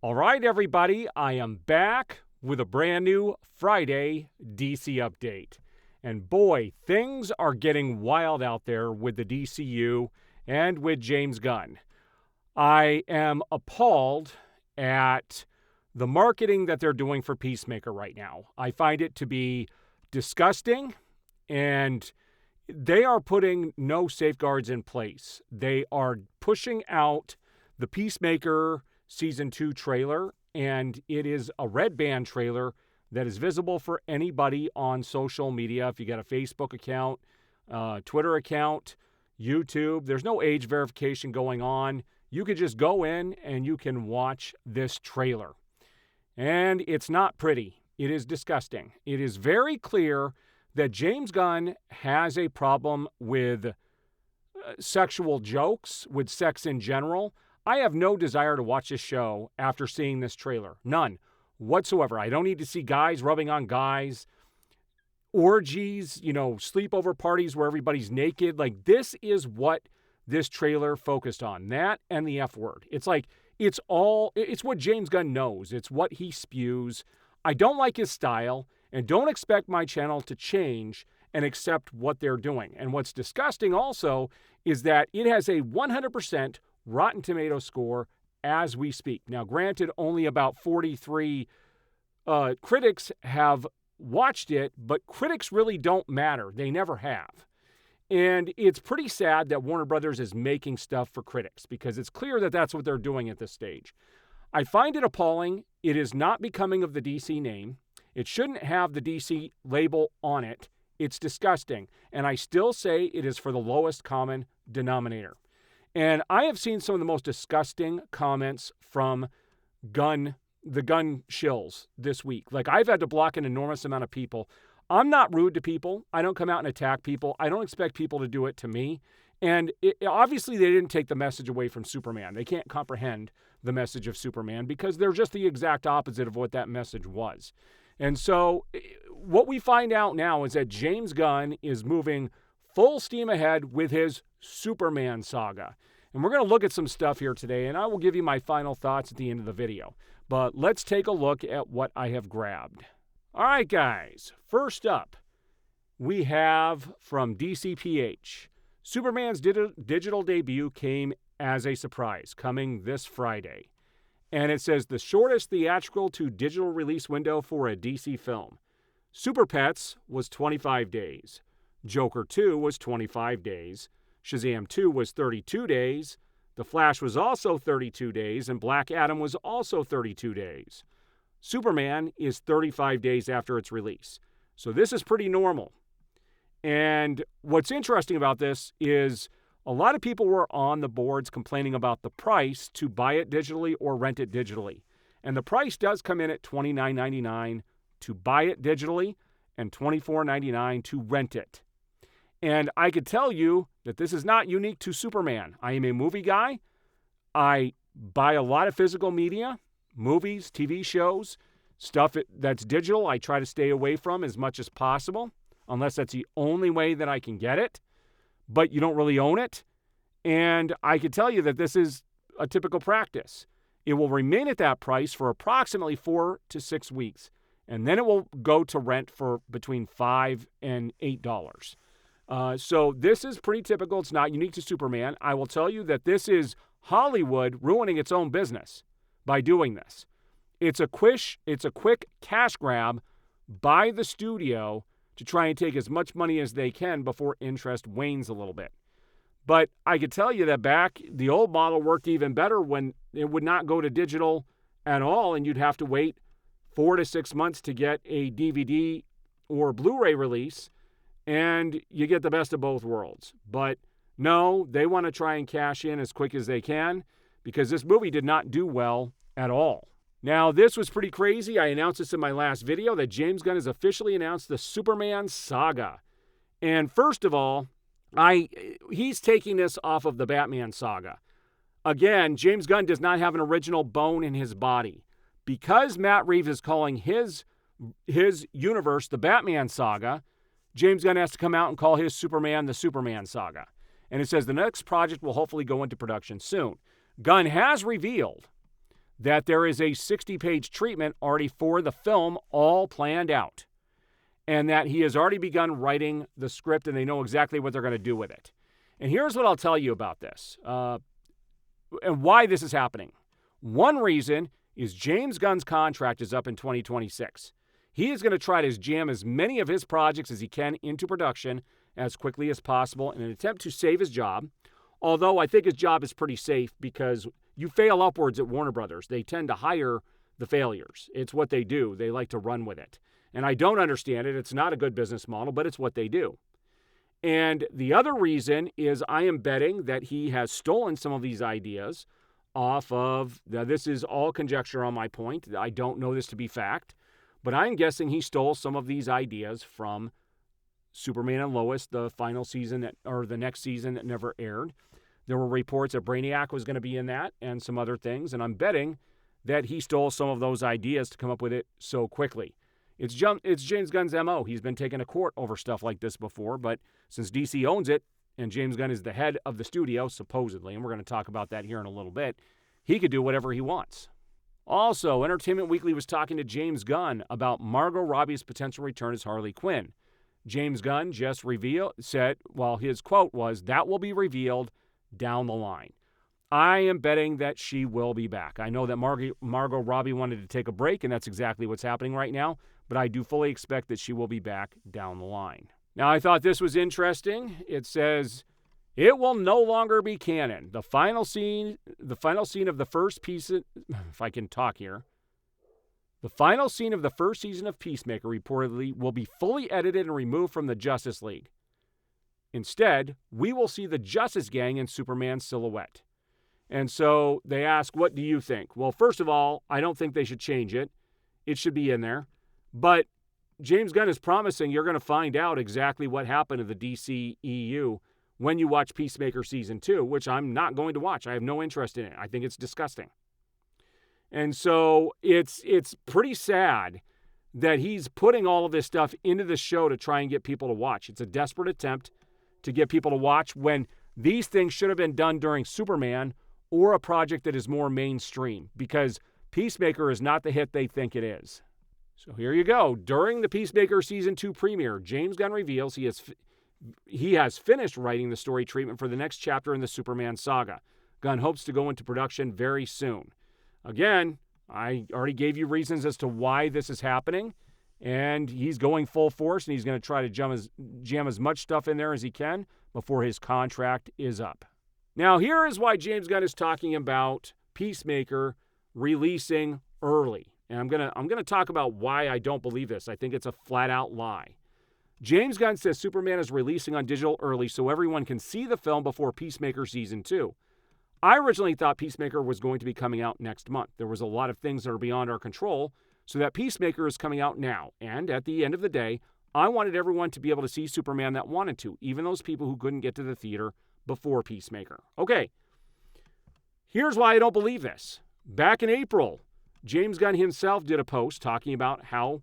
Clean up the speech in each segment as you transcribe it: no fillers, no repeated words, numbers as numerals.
All right, everybody, I am back with a brand new Friday DC update. And boy, things are getting wild out there with the DCU and with James Gunn. I am appalled at the marketing that they're doing for Peacemaker right now. I find it to be disgusting, and they are putting no safeguards in place. They are pushing out the Peacemaker Season 2 trailer, and it is a red band trailer that is visible for anybody on social media. If you got a Facebook account, Twitter account, YouTube, there's no age verification going on. You could just go in and you can watch this trailer. And it's not pretty. It is disgusting. It is very clear that James Gunn has a problem with sexual jokes, with sex in general. I have no desire to watch this show after seeing this trailer. None whatsoever. I don't need to see guys rubbing on guys, orgies, sleepover parties where everybody's naked. Like, this is what this trailer focused on. That and the F word. It's like, it's what James Gunn knows. It's what he spews. I don't like his style, and don't expect my channel to change and accept what they're doing. And what's disgusting also is that it has a 100% Rotten Tomato score as we speak. Now, granted, only about 43 critics have watched it, but critics really don't matter. They never have. And it's pretty sad that Warner Brothers is making stuff for critics, because it's clear that that's what they're doing at this stage. I find it appalling. It is not becoming of the DC name. It shouldn't have the DC label on it. It's disgusting. And I still say it is for the lowest common denominator. And I have seen some of the most disgusting comments from the Gunn shills this week. Like, I've had to block an enormous amount of people. I'm not rude to people. I don't come out and attack people. I don't expect people to do it to me. And obviously, they didn't take the message away from Superman. They can't comprehend the message of Superman because they're just the exact opposite of what that message was. And so what we find out now is that James Gunn is moving full steam ahead with his Superman saga. And we're going to look at some stuff here today, and I will give you my final thoughts at the end of the video. But let's take a look at what I have grabbed. All right, guys. First up, we have from DCPH. Superman's digital debut came as a surprise, coming this Friday. And it says the shortest theatrical to digital release window for a DC film. Super Pets was 25 days. Joker 2 was 25 days. Shazam 2 was 32 days. The Flash was also 32 days. And Black Adam was also 32 days. Superman is 35 days after its release. So this is pretty normal. And what's interesting about this is a lot of people were on the boards complaining about the price to buy it digitally or rent it digitally. And the price does come in at $29.99 to buy it digitally and $24.99 to rent it. And I could tell you that this is not unique to Superman. I am a movie guy. I buy a lot of physical media, movies, TV shows, stuff that's digital. I try to stay away from as much as possible, unless that's the only way that I can get it. But you don't really own it. And I can tell you that this is a typical practice. It will remain at that price for approximately 4 to 6 weeks. And then it will go to rent for between $5 and $8. So this is pretty typical. It's not unique to Superman. I will tell you that this is Hollywood ruining its own business by doing this. It's a quick cash grab by the studio to try and take as much money as they can before interest wanes a little bit. But I could tell you that back, the old model worked even better when it would not go to digital at all, and you'd have to wait 4 to 6 months to get a DVD or Blu-ray release, and you get the best of both worlds. But no, they want to try and cash in as quick as they can because this movie did not do well at all. Now, this was pretty crazy. I announced this in my last video that James Gunn has officially announced the Superman saga. And first of all, he's taking this off of the Batman saga. Again, James Gunn does not have an original bone in his body. Because Matt Reeves is calling his universe the Batman saga, James Gunn has to come out and call his Superman the Superman saga. And it says the next project will hopefully go into production soon. Gunn has revealed that there is a 60-page treatment already for the film all planned out, and that he has already begun writing the script and they know exactly what they're going to do with it. And here's what I'll tell you about this and why this is happening. One reason is James Gunn's contract is up in 2026. He is going to try to jam as many of his projects as he can into production as quickly as possible in an attempt to save his job, although I think his job is pretty safe because you fail upwards at Warner Brothers. They tend to hire the failures. It's what they do. They like to run with it. And I don't understand it. It's not a good business model, but it's what they do. And the other reason is I am betting that he has stolen some of these ideas off of, now this is all conjecture on my point. I don't know this to be fact, but I'm guessing he stole some of these ideas from Superman and Lois, the final season or the next season that never aired. There were reports that Brainiac was going to be in that and some other things, and I'm betting that he stole some of those ideas to come up with it so quickly. It's James Gunn's MO. He's been taken to court over stuff like this before, but since DC owns it and James Gunn is the head of the studio, supposedly, and we're going to talk about that here in a little bit, he could do whatever he wants. Also, Entertainment Weekly was talking to James Gunn about Margot Robbie's potential return as Harley Quinn. James Gunn just said, his quote was, "That will be revealed down the line." I am betting that she will be back. I know that Margot Robbie wanted to take a break, and that's exactly what's happening right now, but I do fully expect that she will be back down the line. Now, I thought this was interesting. It says, it will no longer be canon. The final scene of the first piece, if I can talk here, the final scene of the first season of Peacemaker reportedly will be fully edited and removed from the Justice League. Instead, we will see the Justice Gang in Superman's silhouette. And so they ask, what do you think? Well, first of all, I don't think they should change it. It should be in there. But James Gunn is promising you're going to find out exactly what happened to the DCEU when you watch Peacemaker Season 2, which I'm not going to watch. I have no interest in it. I think it's disgusting. And so it's pretty sad that he's putting all of this stuff into the show to try and get people to watch. It's a desperate attempt to get people to watch when these things should have been done during Superman or a project that is more mainstream, because Peacemaker is not the hit they think it is. So here you go. During the Peacemaker Season 2 premiere, James Gunn reveals he has finished writing the story treatment for the next chapter in the Superman saga. Gunn hopes to go into production very soon. Again, I already gave you reasons as to why this is happening, and he's going full force, and he's going to try to jam as much stuff in there as he can before his contract is up. Now, here is why James Gunn is talking about Peacemaker releasing early. And I'm going to talk about why I don't believe this. I think it's a flat-out lie. James Gunn says Superman is releasing on digital early so everyone can see the film before Peacemaker Season 2. I originally thought Peacemaker was going to be coming out next month. There was a lot of things that are beyond our control, so that Peacemaker is coming out now. And at the end of the day, I wanted everyone to be able to see Superman that wanted to, even those people who couldn't get to the theater before Peacemaker. Okay, here's why I don't believe this. Back in April, James Gunn himself did a post talking about how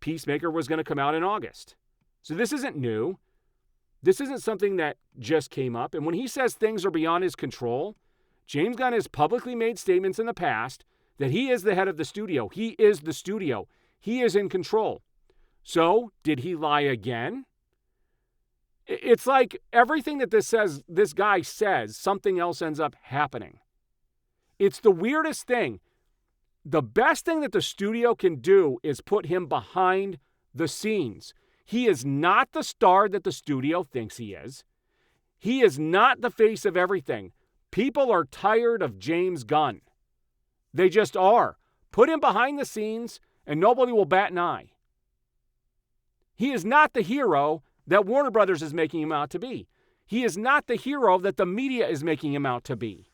Peacemaker was going to come out in August. So this isn't new. This isn't something that just came up. And when he says things are beyond his control, James Gunn has publicly made statements in the past that he is the head of the studio. He is the studio. He is in control. So did he lie again? It's like everything that this guy says, something else ends up happening. It's the weirdest thing. The best thing that the studio can do is put him behind the scenes. He is not the star that the studio thinks he is. He is not the face of everything. People are tired of James Gunn. They just are. Put him behind the scenes and nobody will bat an eye. He is not the hero that Warner Brothers is making him out to be. He is not the hero that the media is making him out to be.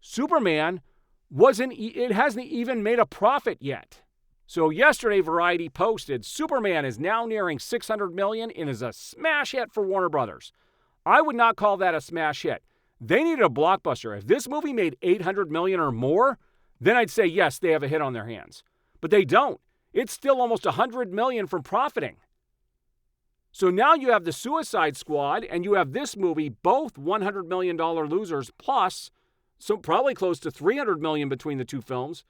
Superman hasn't even made a profit yet. So yesterday, Variety posted, Superman is now nearing $600 million and is a smash hit for Warner Brothers. I would not call that a smash hit. They needed a blockbuster. If this movie made $800 million or more, then I'd say, yes, they have a hit on their hands. But they don't. It's still almost $100 million from profiting. So now you have the Suicide Squad and you have this movie, both $100 million losers, plus so probably close to $300 million between the two films.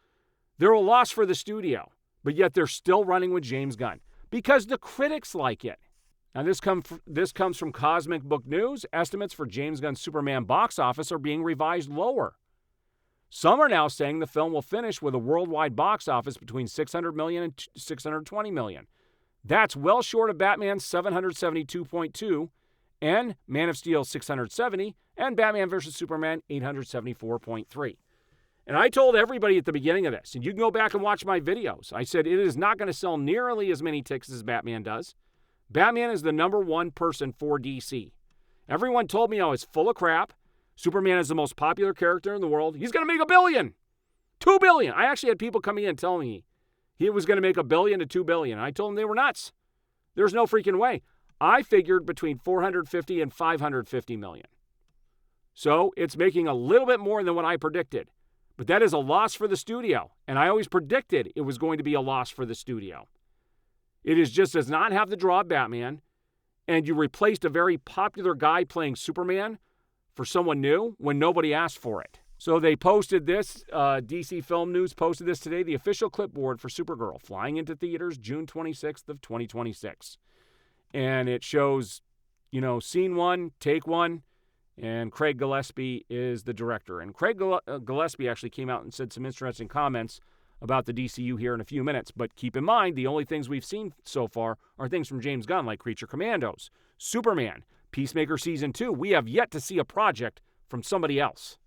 They're a loss for the studio, but yet they're still running with James Gunn because the critics like it. Now, this comes from Cosmic Book News. Estimates for James Gunn's Superman box office are being revised lower. Some are now saying the film will finish with a worldwide box office between $600 million and $620 million. That's well short of Batman's $772.2 and Man of Steel $670 and Batman vs. Superman $874.3. And I told everybody at the beginning of this, and you can go back and watch my videos, I said it is not going to sell nearly as many tickets as Batman does. Batman is the number one person for DC. Everyone told me I was full of crap. Superman is the most popular character in the world. He's going to make $1 billion. $2 billion. I actually had people coming in telling me he was going to make $1 billion to $2 billion. I told them they were nuts. There's no freaking way. I figured between 450 and 550 million. So it's making a little bit more than what I predicted. But that is a loss for the studio. And I always predicted it was going to be a loss for the studio. It does not have the draw of Batman. And you replaced a very popular guy playing Superman for someone new when nobody asked for it. So they posted this, DC Film News posted this today, the official clipboard for Supergirl, flying into theaters June 26th of 2026. And it shows, scene 1, take 1, and Craig Gillespie is the director. And Craig Gillespie actually came out and said some interesting comments about the DCU here in a few minutes. But keep in mind, the only things we've seen so far are things from James Gunn, like Creature Commandos, Superman, Peacemaker Season 2. We have yet to see a project from somebody else.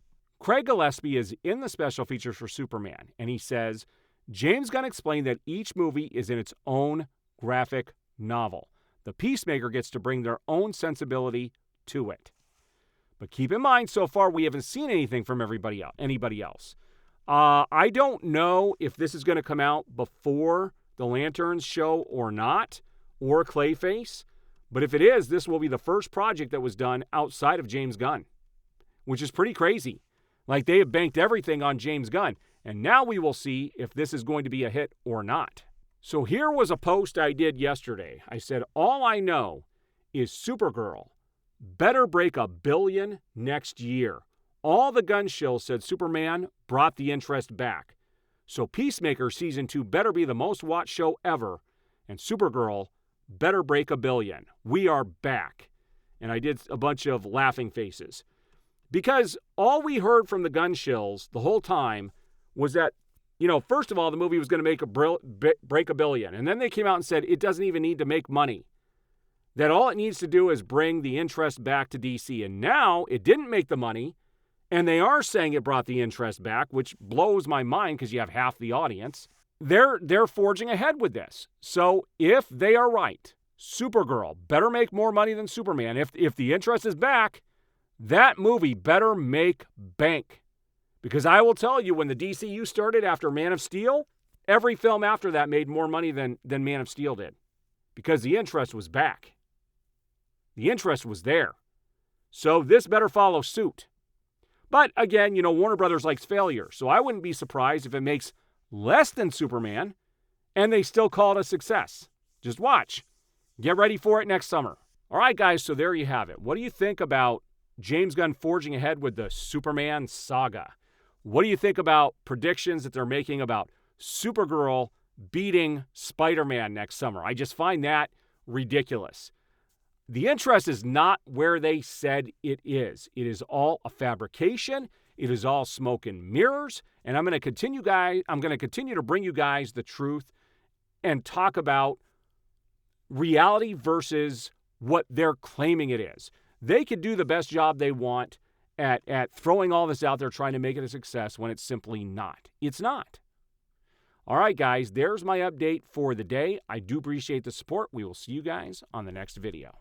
Craig Gillespie is in the special features for Superman, and he says, James Gunn explained that each movie is in its own graphic novel. The Peacemaker gets to bring their own sensibility to it. But keep in mind, so far we haven't seen anything from anybody else. I don't know if this is going to come out before the Lanterns show or not, or Clayface. But if it is, this will be the first project that was done outside of James Gunn, which is pretty crazy. Like, they have banked everything on James Gunn, and now we will see if this is going to be a hit or not. So here was a post I did yesterday. I said, all I know is Supergirl better break $1 billion next year. All the Gunn shills said Superman brought the interest back. So Peacemaker Season 2 better be the most watched show ever, and Supergirl better break $1 billion. We are back. And I did a bunch of laughing faces. Because all we heard from the Gunn shills the whole time was that, first of all, the movie was going to break $1 billion. And then they came out and said it doesn't even need to make money. That all it needs to do is bring the interest back to DC. And now it didn't make the money. And they are saying it brought the interest back, which blows my mind because you have half the audience. They're forging ahead with this. So if they are right, Supergirl better make more money than Superman. If the interest is back, that movie better make bank. Because I will tell you, when the DCU started after Man of Steel, every film after that made more money than Man of Steel did. Because the interest was back. The interest was there. So this better follow suit. But again, Warner Brothers likes failure. So I wouldn't be surprised if it makes less than Superman and they still call it a success. Just watch. Get ready for it next summer. All right, guys, so there you have it. What do you think about James Gunn forging ahead with the Superman saga? What do you think about predictions that they're making about Supergirl beating Spider-Man next summer? I just find that ridiculous. The interest is not where they said it is. It is all a fabrication. It is all smoke and mirrors. And I'm going to continue to bring you guys the truth and talk about reality versus what they're claiming it is. They could do the best job they want at throwing all this out there, trying to make it a success when it's simply not. It's not. All right, guys, there's my update for the day. I do appreciate the support. We will see you guys on the next video.